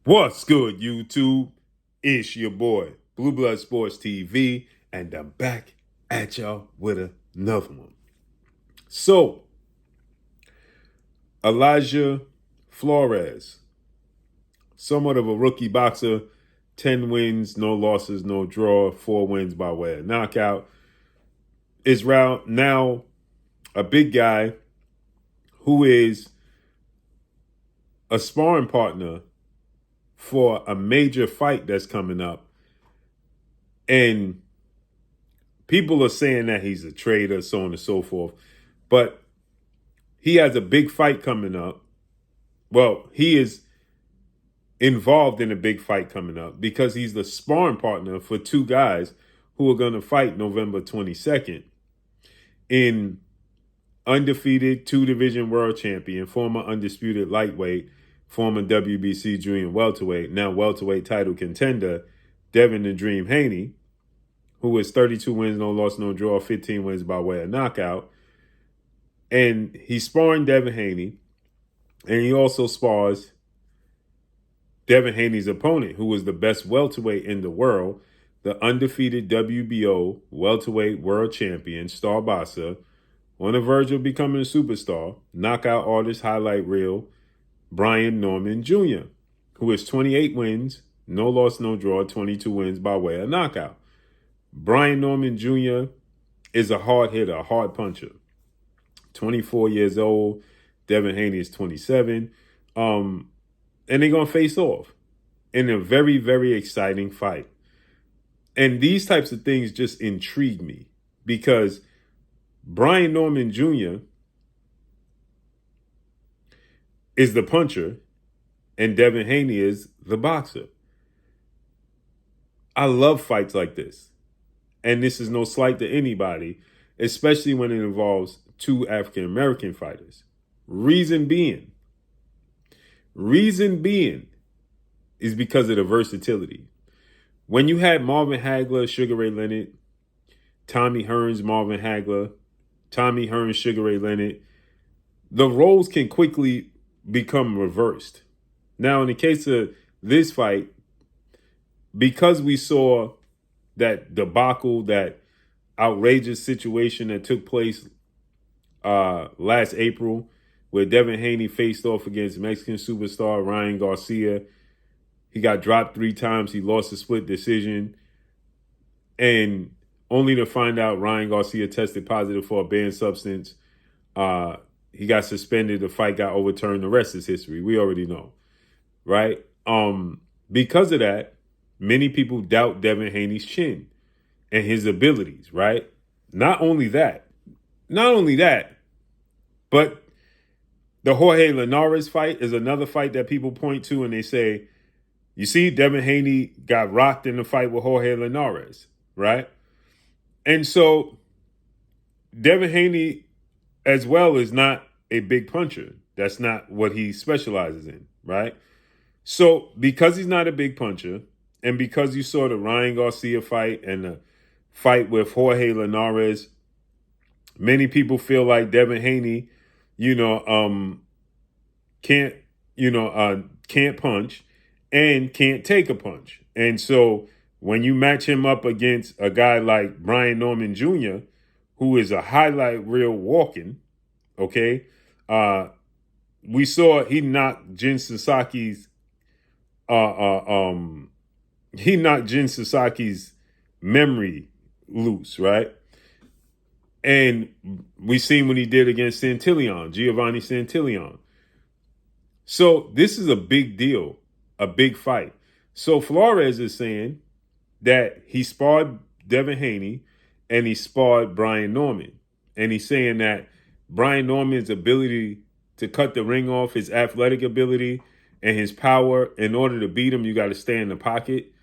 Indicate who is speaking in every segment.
Speaker 1: What's good, YouTube? It's your boy, Blue Blood Sports TV, and I'm back at y'all with another one. So, Elijah Flores, somewhat of a rookie boxer, 10 wins, no losses, no draw, 4 wins by way of knockout, is now a big guy who is a sparring partner for a major fight that's coming up. And people are saying that he's a traitor, so on and so forth. But he has a big fight coming up. Well, he is involved in a big fight coming up because he's the sparring partner for two guys who are going to fight November 22nd in undefeated two-division world champion, former undisputed lightweight, former WBC junior welterweight, now welterweight title contender, Devin the Dream Haney, who is 32 wins, no loss, no draw, 15 wins by way of knockout. And he's sparring Devin Haney, and he also spars Devin Haney's opponent, who was the best welterweight in the world, the undefeated WBO welterweight world champion, star boxer, on the verge of becoming a superstar, knockout artist highlight reel, Brian Norman Jr., who has 28 wins, no loss, no draw, 22 wins by way of knockout. Brian Norman Jr. is a hard hitter, a hard puncher. 24 years old. Devin Haney is 27. And they're going to face off in a very, very exciting fight. And these types of things just intrigue me because Brian Norman Jr. is the puncher and Devin Haney is the boxer. I love fights like this. And this is no slight to anybody, especially when it involves two African-American fighters. Reason being is because of the versatility. When you had Marvin Hagler, Sugar Ray Leonard, Tommy Hearns, Marvin Hagler, Tommy Hearns, Sugar Ray Leonard, the roles can quickly become reversed. Now, in the case of this fight, because we saw that debacle, that outrageous situation that took place last April, where Devin Haney faced off against Mexican superstar Ryan Garcia. He got dropped 3 times. He lost a split decision. And only to find out Ryan Garcia tested positive for a banned substance. He got suspended. The fight got overturned. The rest is history. We already know, right? Because of that, many people doubt Devin Haney's chin and his abilities, right? Not only that, but the Jorge Linares fight is another fight that people point to and they say, you see, Devin Haney got rocked in the fight with Jorge Linares, right? And so Devin Haney as well is not a big puncher. That's not what he specializes in, right? So because he's not a big puncher and because you saw the Ryan Garcia fight and the fight with Jorge Linares, many people feel like Devin Haney, can't punch and can't take a punch. And so when you match him up against a guy like Brian Norman Jr., who is a highlight reel walking, okay, we saw he knocked Jin Sasaki's memory loose, right? And we seen what he did against Giovanni Santillan. So this is a big deal, a big fight. So Flores is saying that he sparred Devin Haney and he sparred Brian Norman. And he's saying that Brian Norman's ability to cut the ring off, his athletic ability and his power, in order to beat him, you got to stay in the pocket.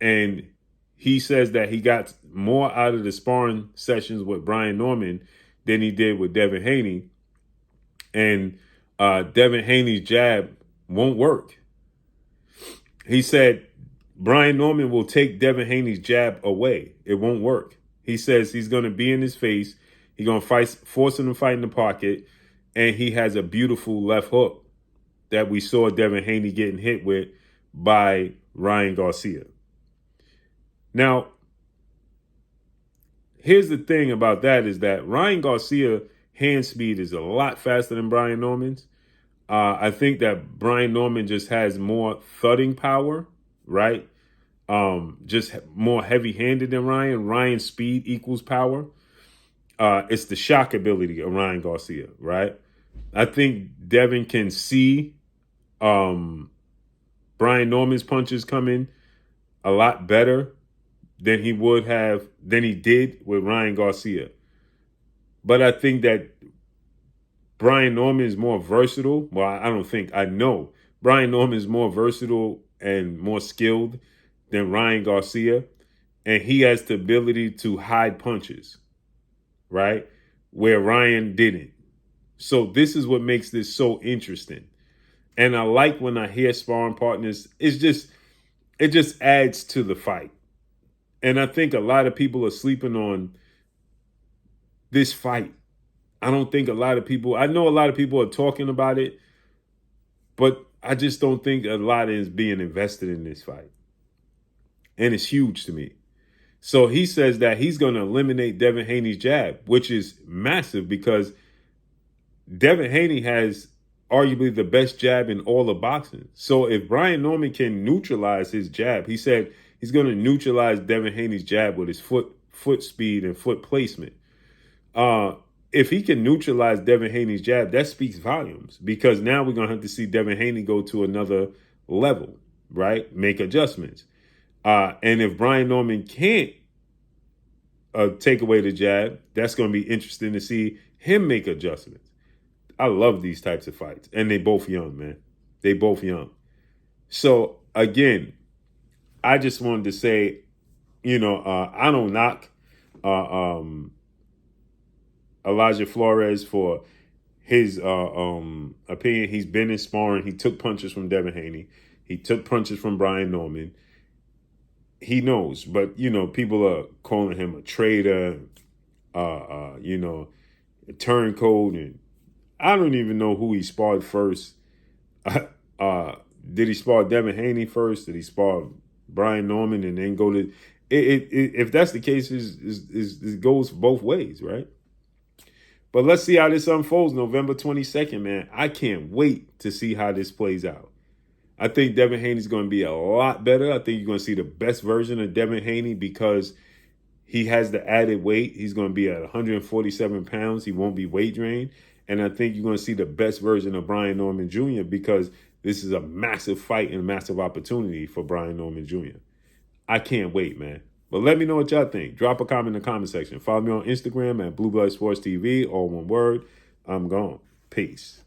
Speaker 1: And he says that he got more out of the sparring sessions with Brian Norman than he did with Devin Haney. And Devin Haney's jab won't work. He said Brian Norman will take Devin Haney's jab away. It won't work. He says he's going to be in his face. He's going to force him to fight in the pocket. And he has a beautiful left hook that we saw Devin Haney getting hit with by Ryan Garcia. Now, here's the thing about that is that Ryan Garcia hand speed is a lot faster than Brian Norman's. I think that Brian Norman just has more thudding power, right? Just more heavy-handed than Ryan. Ryan's speed equals power. It's the shock ability of Ryan Garcia, right? I think Devin can see Brian Norman's punches coming a lot better than he did with Ryan Garcia. But I think that Brian Norman is more versatile. Well, I know Brian Norman is more versatile and more skilled than Ryan Garcia. And he has the ability to hide punches, right? Where Ryan didn't. So this is what makes this so interesting. And I like when I hear sparring partners, it just adds to the fight. And I think a lot of people are sleeping on this fight. I know a lot of people are talking about it, but I just don't think a lot is being invested in this fight. And it's huge to me. So he says that he's going to eliminate Devin Haney's jab, which is massive because Devin Haney has arguably the best jab in all of boxing. So if Brian Norman can neutralize his jab, he said he's going to neutralize Devin Haney's jab with his foot speed and foot placement. If he can neutralize Devin Haney's jab, that speaks volumes because now we're going to have to see Devin Haney go to another level, right? Make adjustments. And if Brian Norman can't take away the jab, that's going to be interesting to see him make adjustments. I love these types of fights. And they both young, man. They both young. So, again, I just wanted to say, I don't knock Elijah Flores for his opinion. He's been in sparring. He took punches from Devin Haney. He took punches from Brian Norman. He knows, but, people are calling him a traitor, a turncoat, and I don't even know who he sparred first. Did he spar Devin Haney first? Did he spar Brian Norman and then go to if that's the case, it goes both ways, right? But let's see how this unfolds November 22nd, man. I can't wait to see how this plays out. I think Devin Haney's going to be a lot better. I think you're going to see the best version of Devin Haney because he has the added weight. He's going to be at 147 pounds. He won't be weight drained. And I think you're going to see the best version of Brian Norman Jr. because this is a massive fight and a massive opportunity for Brian Norman Jr. I can't wait, man. But let me know what y'all think. Drop a comment in the comment section. Follow me on Instagram at Blue Blood Sports TV, all one word. I'm gone. Peace.